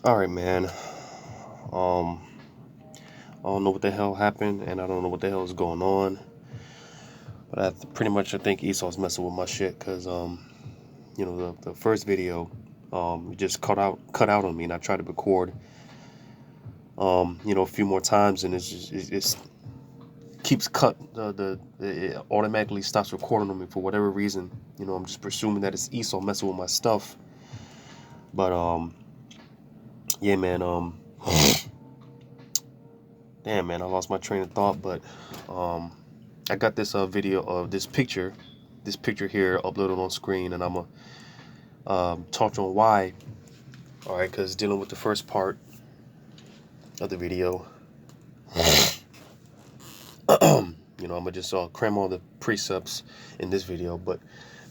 All right, man. Um, I don't know what the hell happened, and I don't know what the hell is going on. But pretty much I think Esau's messing with my shit, cause the first video, it just cut out on me, and I tried to record, a few more times, and it's keeps cut. It automatically stops recording on me for whatever reason. I'm just presuming that it's Esau messing with my stuff. But yeah, man. Damn, man, I lost my train of thought, but um, I got this video of this picture here uploaded on screen, and I'm gonna touch on why. All right, because dealing with the first part of the video, I'm gonna just cram all the precepts in this video, but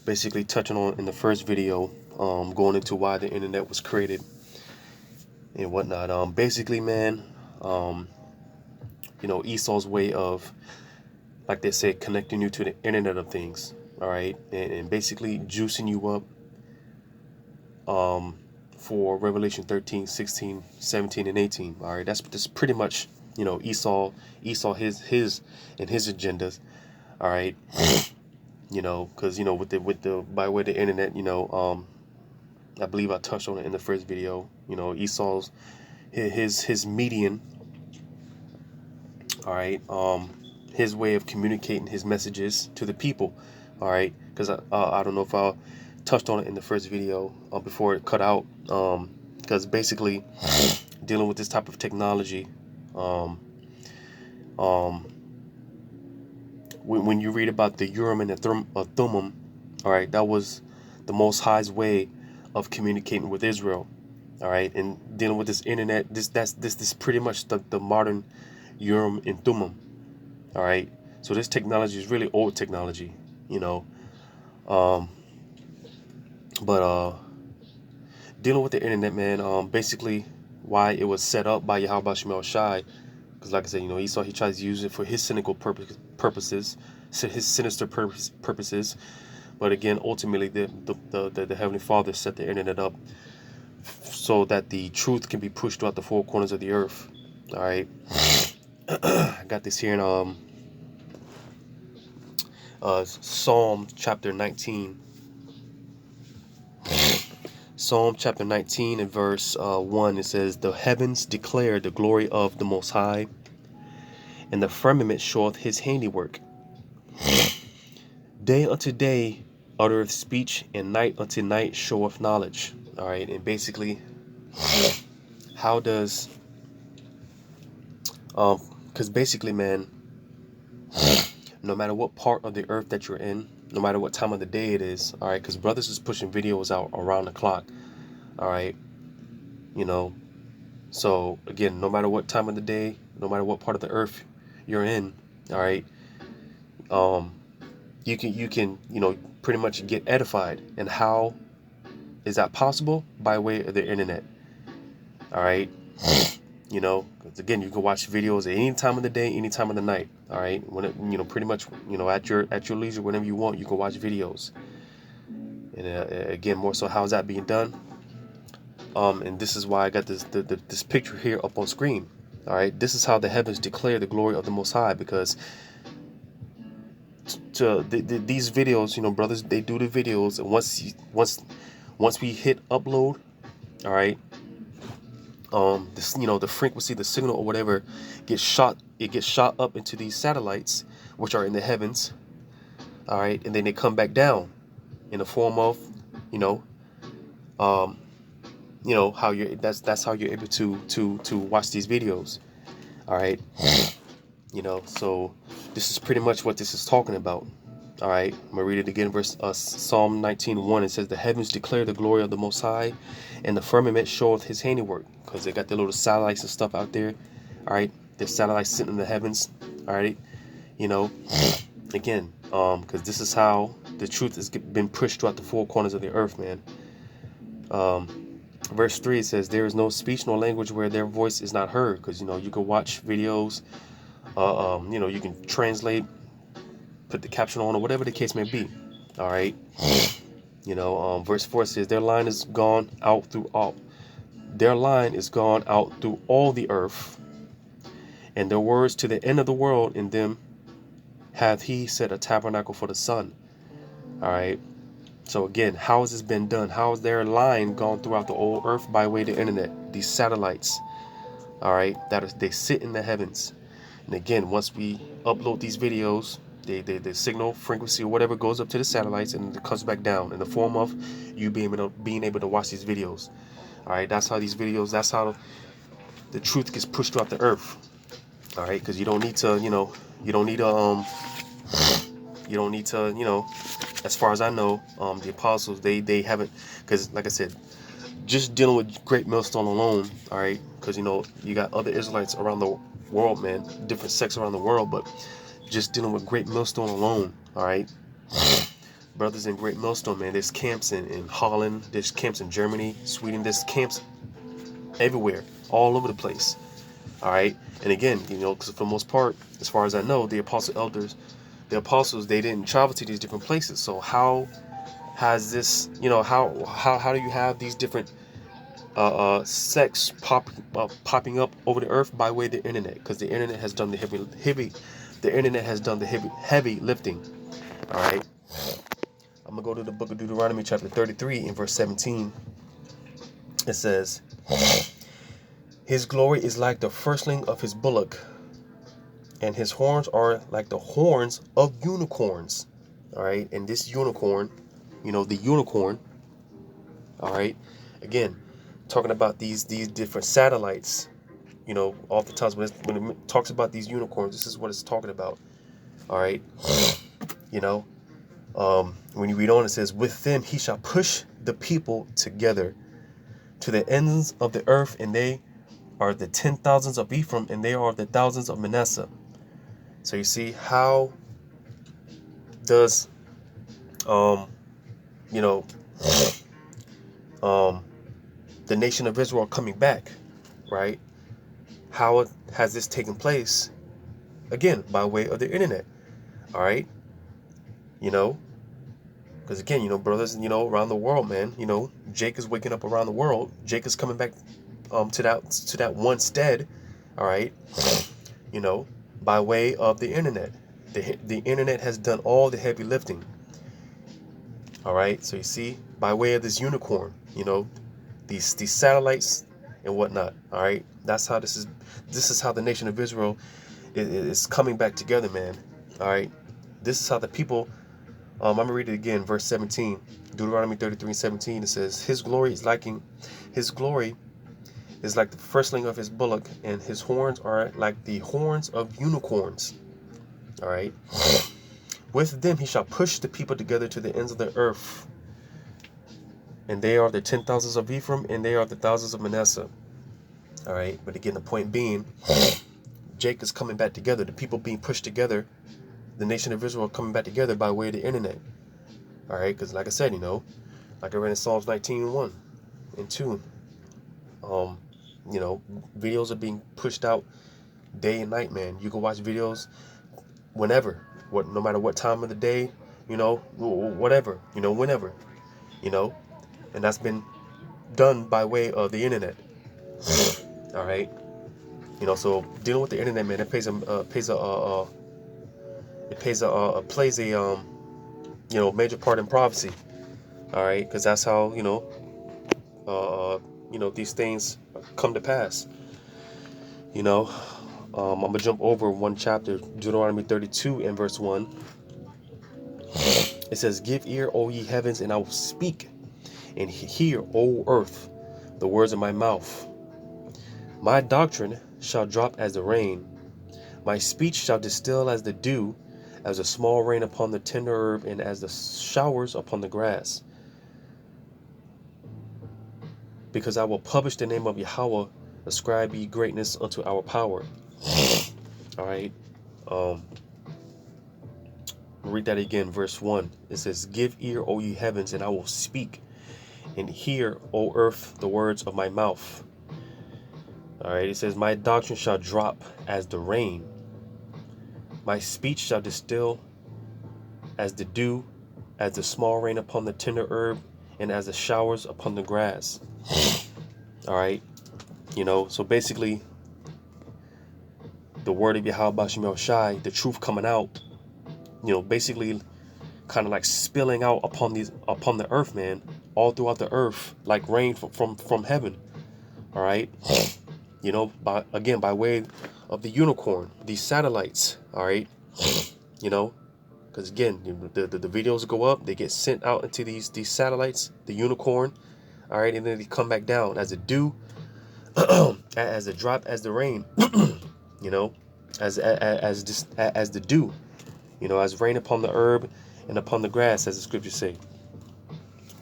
basically touching on in the first video, going into why the internet was created and whatnot. Basically, man, Esau's way of, like they say, connecting you to the Internet of Things. All right, and basically juicing you up for Revelation 13, 16, 17, and 18. All right, that's pretty much Esau his and his agendas. All right, because with the by way of the internet, I believe I touched on it in the first video. Esau's his median. All right, his way of communicating his messages to the people. All right, because I don't know if I touched on it in the first video before it cut out, because basically dealing with this type of technology, um, um, when you read about the Urim and the Thummim, all right, that was the Most High's way of communicating with Israel. All right, and dealing with this internet, this pretty much the modern Urim and Thummim. All right, so this technology is really old technology, um, but dealing with the internet, man, basically why it was set up by Yahweh Shemel Shai, because like I said, Esau, he tries to use it for his cynical purposes, his sinister purposes. But again, ultimately, the Heavenly Father set the internet up so that the truth can be pushed throughout the four corners of the earth. All right, I got this here in Psalm chapter 19. Psalm chapter 19 and verse 1, it says, "The heavens declare the glory of the Most High, and the firmament showeth his handiwork. Day unto day uttereth speech, and night unto night showeth knowledge." All right, and basically, how does, because basically, man, no matter what part of the earth that you're in, no matter what time of the day it is, all right, because brothers is pushing videos out around the clock, all right, so again, no matter what time of the day, no matter what part of the earth you're in, all right, you can pretty much get edified. And how is that possible? By way of the internet. All right, 'cause again, you can watch videos at any time of the day, any time of the night. All right, when it, pretty much at your leisure, whenever you want, you can watch videos. And again, more so, how is that being done? And this is why I got this picture here up on screen. All right, this is how the heavens declare the glory of the Most High, because these videos, brothers, they do the videos, and once we hit upload, all right, this, the frequency, the signal or whatever gets shot up into these satellites, which are in the heavens, all right, and then they come back down in the form of, how that's how you're able to watch these videos. All right, so this is pretty much what this is talking about. All right, I'm gonna read it again. Psalm 19:1. It says, "The heavens declare the glory of the Most High, and the firmament showeth his handiwork." Because they got their little satellites and stuff out there. All right, their satellites sitting in the heavens. All right, again, because this is how the truth has been pushed throughout the four corners of the earth, man. Verse 3, it says, "There is no speech nor language where their voice is not heard." Because you can watch videos, you can translate, put the caption on, or whatever the case may be. All right, verse 4 says, "Their line is gone out through all." Their line is gone out through all the earth, and their words to the end of the world. In them hath he set a tabernacle for the sun. All right. So again, how has this been done? How has their line gone throughout the whole earth by way of the internet? These satellites, all right, they sit in the heavens. And again, once we upload these videos, the signal frequency or whatever goes up to the satellites and it comes back down in the form of you being able to watch these videos. All right, that's how these videos, that's how the truth gets pushed throughout the earth. All right, because you don't need to, as far as I know, the apostles, they haven't, because like I said, just dealing with Great Millstone alone, all right, because you got other Israelites around the world, man, different sects around the world, but just dealing with Great Millstone alone, all right, brothers in Great Millstone, man, there's camps in Holland, there's camps in Germany, Sweden, there's camps everywhere, all over the place, all right, and again, because for the most part, as far as I know, the apostles, they didn't travel to these different places. So how has this, how do you have these different sects popping up over the earth by way of the internet? Because the internet has done the heavy lifting. All right, I'm gonna go to the book of Deuteronomy chapter 33 and verse 17. It says, his glory is like the firstling of his bullock, and his horns are like the horns of unicorns. All right, and this unicorn, the unicorn, all right, again, talking about these different satellites, oftentimes when it talks about these unicorns, this is what it's talking about. All right, when you read on, it says, with them he shall push the people together to the ends of the earth, and they are the 10,000s of Ephraim, and they are the thousands of Manasseh. So you see, how does the nation of Israel coming back, right? How has this taken place? Again, by way of the internet. All right, because again, brothers, around the world, man, Jake is waking up around the world. Jake is coming back to that one stead. All right, by way of the internet. The internet has done all the heavy lifting. All right, so you see, by way of this unicorn, these satellites and whatnot. All right, that's how this is how the nation of Israel is coming back together, man. All right, this is how the people. I'm gonna read it again, verse 17, Deuteronomy 33:17. It says, his glory is like the firstling of his bullock, and his horns are like the horns of unicorns. All right, with them he shall push the people together to the ends of the earth, and they are the 10,000s of Ephraim, and they are the thousands of Manasseh. All right, but again, the point being, Jake is coming back together. The people being pushed together, the nation of Israel coming back together by way of the internet. All right, because like I said, like I read in Psalms 19:1 and 2, videos are being pushed out day and night, man. You can watch videos whenever, no matter what time of the day, whatever, whenever, and that's been done by way of the internet. All right, so dealing with the internet, man, it plays a major part in prophecy. All right, because that's how these things come to pass. I'm gonna jump over one chapter, Deuteronomy 32 and verse 1. It says, give ear, O ye heavens, and I will speak, and hear, O earth, the words of my mouth. My doctrine shall drop as the rain, my speech shall distill as the dew, as a small rain upon the tender herb, and as the showers upon the grass. Because I will publish the name of Yahweh, ascribe ye greatness unto our power. All right. Read that again, verse 1. It says, give ear, O ye heavens, and I will speak, and hear, O earth, the words of my mouth. All right, it says, my doctrine shall drop as the rain, my speech shall distill as the dew, as the small rain upon the tender herb, and as the showers upon the grass. All right. You know, so basically the word of Yahweh Bashim Shai, the truth coming out, you know, basically kind of like spilling out upon the earth, man, all throughout the earth, like rain from heaven. All right. You know, by way of the unicorn, these satellites. All right. You know, because again, the videos go up, they get sent out into these satellites, the unicorn. All right, and then they come back down as a dew, as a drop, as the rain. You know, as the dew. You know, as rain upon the herb and upon the grass, as the scriptures say.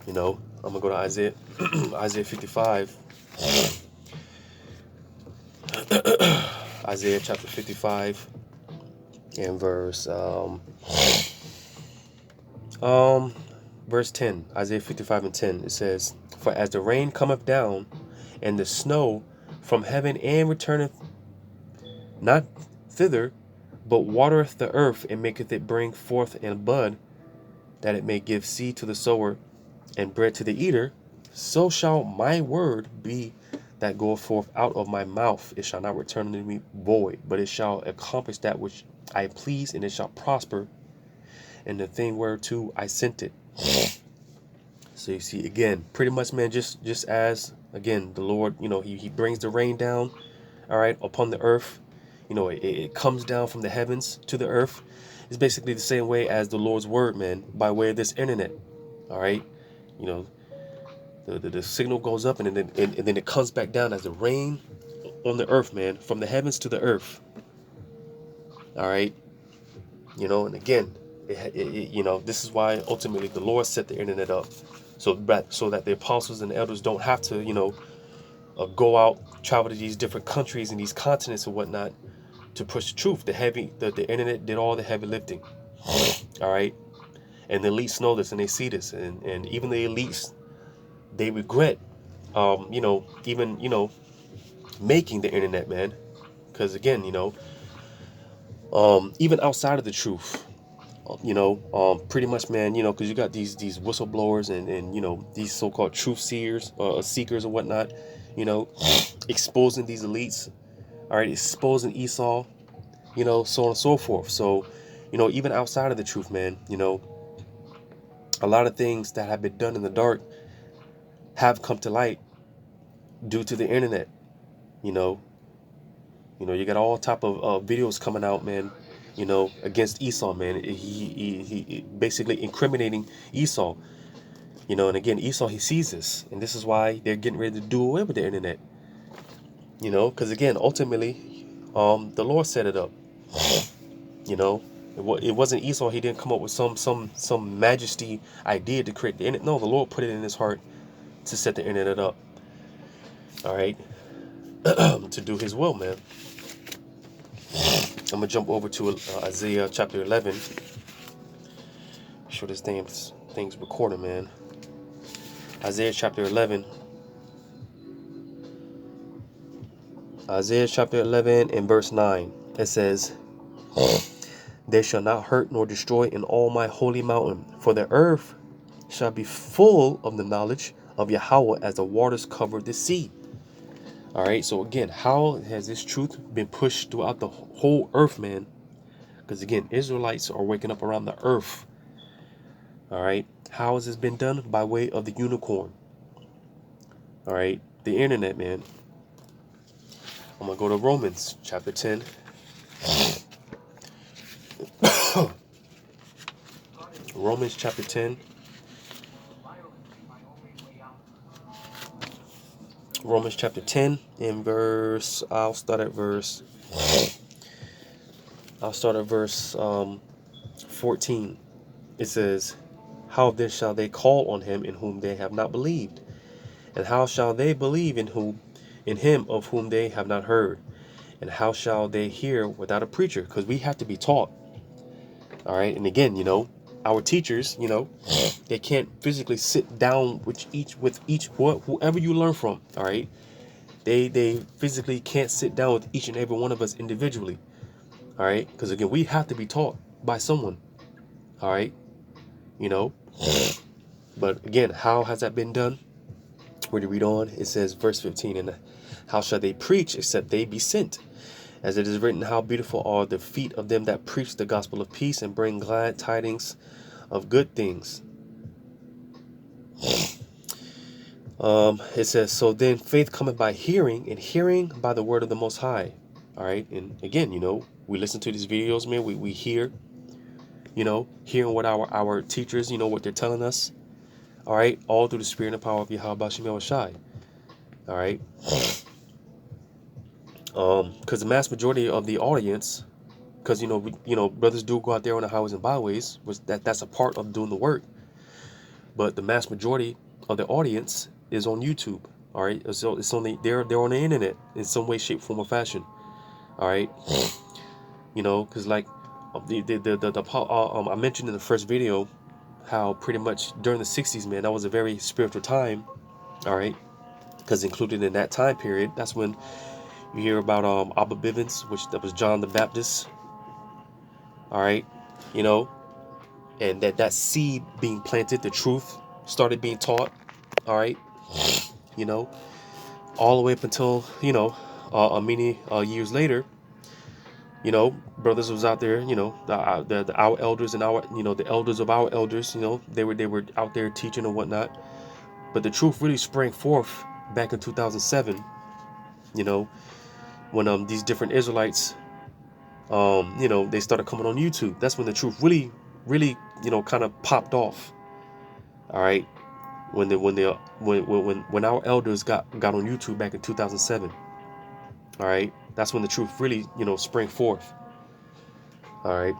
You know, I'm gonna go to Isaiah, Isaiah 55. Isaiah chapter 55 and verse 10. Isaiah 55 and 10. It says, "For as the rain cometh down, and the snow from heaven, and returneth not thither, but watereth the earth, and maketh it bring forth and bud, that it may give seed to the sower, and bread to the eater, so shall my word be that goeth forth out of my mouth. It shall not return unto me void, but it shall accomplish that which I please, and it shall prosper in the thing whereto I sent it." So you see, again, pretty much, man, just as, again, the Lord, you know, he brings the rain down, all right, upon the earth. You know, it comes down from the heavens to the earth. It's basically the same way as the Lord's word, man, by way of this internet, all right? You know, the signal goes up, and then it comes back down as the rain on the earth, man, from the heavens to the earth, all right? You know, and again, you know, this is why ultimately the Lord set the internet up, so that the apostles and the elders don't have to, you know, go out, travel to these different countries and these continents and whatnot to push the truth. The internet did all the heavy lifting, all right? And the elites know this, and they see this, and even the elites, they regret, you know, even, you know, making the internet, man, because again, you know, even outside of the truth, you know, pretty much, man, you know, because you got these whistleblowers and you know, these so-called truth seers, seekers and whatnot, you know, exposing these elites, all right, exposing Esau, you know, so on and so forth. So, you know, even outside of the truth, man, you know, a lot of things that have been done in the dark have come to light due to the internet. You know, you got all type of videos coming out, man, you know, against Esau, man. He basically incriminating Esau, you know, and again, Esau, he sees this, and this is why they're getting ready to do away with the internet, you know, because again, ultimately, the Lord set it up, you know. It wasn't Esau. He didn't come up with some majesty idea to create the internet. No, the Lord put it in his heart to set the internet up, all right, to do his will, man. I'm gonna jump over to Isaiah chapter 11. Sure, this thing's recording, man. Isaiah chapter 11. Isaiah chapter 11 and verse 9. It says, "They shall not hurt nor destroy in all my holy mountain, for the earth shall be full of the knowledge of Yahweh as the waters cover the sea." All right, so again, how has this truth been pushed throughout the whole earth, man? Because again, Israelites are waking up around the earth. All right, how has this been done? By way of the unicorn. All right, the internet, man. I'm gonna go to Romans chapter 10. Romans chapter 10. Romans chapter 10 and verse, I'll start at verse 14. It says, "How then shall they call on him in whom they have not believed? And how shall they believe in him of whom they have not heard? And how shall they hear without a preacher?" Because we have to be taught. All right, and again, you know, our teachers, you know, they can't physically sit down with whoever you learn from. All right, they physically can't sit down with each and every one of us individually. All right, because again, we have to be taught by someone. All right, you know, but again, how has that been done? Where to read on? It says, verse 15, and how shall they preach except they be sent? As it is written, how beautiful are the feet of them that preach the gospel of peace and bring glad tidings of good things. It says, so then faith cometh by hearing, and hearing by the word of the Most High. All right. And again, we listen to these videos, man. We hear, hearing what our teachers, what they're telling us. All right. All through the spirit and power of Yahweh Shem Yahushai. All right. Because the mass majority of the audience, because brothers do go out there on the highways and byways, that's a part of doing the work. But the mass majority of the audience is on YouTube. All right, so it's only they're on the internet in some way, shape, form, or fashion. All right, because like I mentioned in the first video how pretty much during the 60s, man, that was a very spiritual time. All right, because included in that time period, that's when you hear about Abba Bivens, that was John the Baptist. All right, and that seed being planted, the truth started being taught. All right, all the way up until many years later, brothers was out there, our elders and the elders of our elders, they were out there teaching and whatnot. But the truth really sprang forth back in 2007, when these different Israelites, they started coming on YouTube. That's when the truth really, kind of popped off. All right, when our elders got on YouTube back in 2007. All right, that's when the truth really, sprang forth. All right,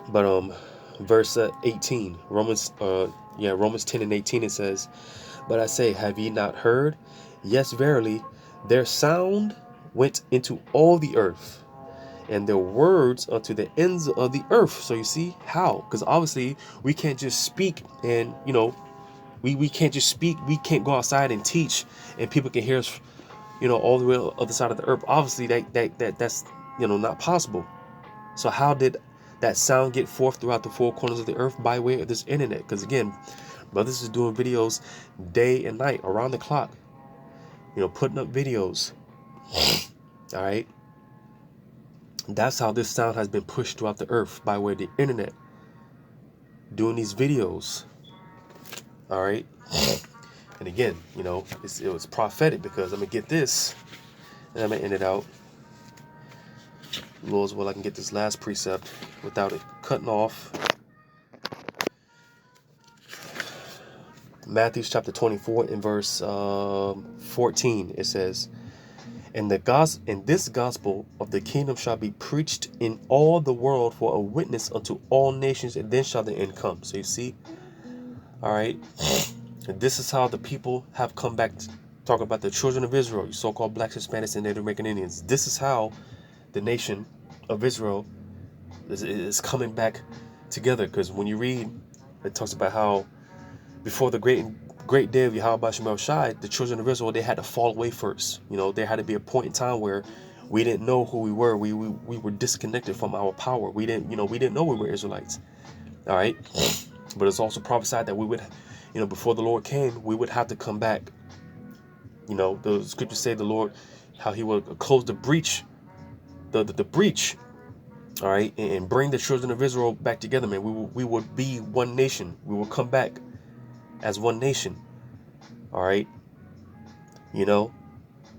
but verse 18, Romans 10 and 18, it says, but I say, have ye not heard? Yes, verily, their sound went into all the earth, and their words unto the ends of the earth. So you see how? Because obviously we can't just speak, and we can't just speak. We can't go outside and teach, and people can hear us, all the way on the other side of the earth. Obviously that's not possible. So how did that sound get forth throughout the four corners of the earth? By way of this internet. Because again, brothers is doing videos day and night, around the clock, putting up videos. All right, that's how this sound has been pushed throughout the earth, by way of the internet, doing these videos. All right, and again, it was prophetic, because I'm gonna get this and I'm gonna end it out. Lord's will, I can get this last precept without it cutting off. Matthew chapter 24 in verse 14, it says, and this gospel of the kingdom shall be preached in all the world for a witness unto all nations, and then shall the end come. So you see, all right, and this is how the people have come back to talk about the children of Israel, you so-called blacks, Hispanics, and Native American Indians. This is how the nation of Israel is coming back together. Because when you read, it talks about how before the great day of Yahweh Shem Shai, the children of Israel, they had to fall away first. There had to be a point in time where we didn't know who we were. We were disconnected from our power. We didn't know we were Israelites. All right, but it's also prophesied that we would, before the Lord came, we would have to come back. The scriptures say the Lord, how he would close the breach, the breach, all right, and bring the children of Israel back together, man. We would be one nation. We will come back as one nation. All right,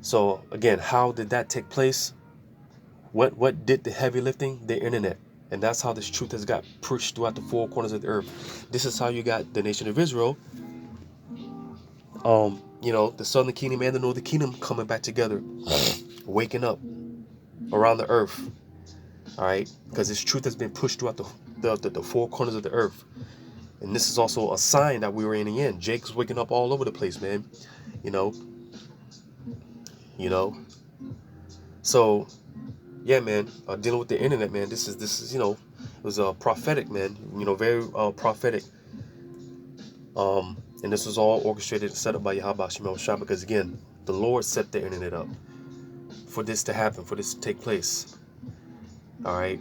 so again, how did that take place? What did the heavy lifting? The internet. And that's how this truth has got pushed throughout the four corners of the earth. This is how you got the nation of Israel, the southern kingdom and the northern kingdom coming back together, waking up around the earth. All right, because this truth has been pushed throughout the four corners of the earth. And this is also a sign that we were in the end. Jacob's waking up all over the place, man. So yeah, man, dealing with the internet, man, this is it was prophetic, man, very prophetic. And this was all orchestrated and set up by Yahweh Shem Shai, because again, the Lord set the internet up for this to happen, for this to take place. All right,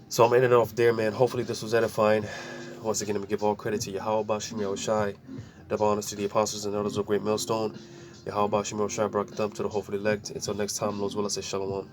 so I'm ending it off there, man. Hopefully this was edifying. Once again, I'm gonna give all credit to Yahweh Shem Shai, Double honors to the apostles and elders of Great Millstone. Yahweh Shemir Shai Barak Thumb to the hopefully elect. Until next time, Lord's will, I say Shalom.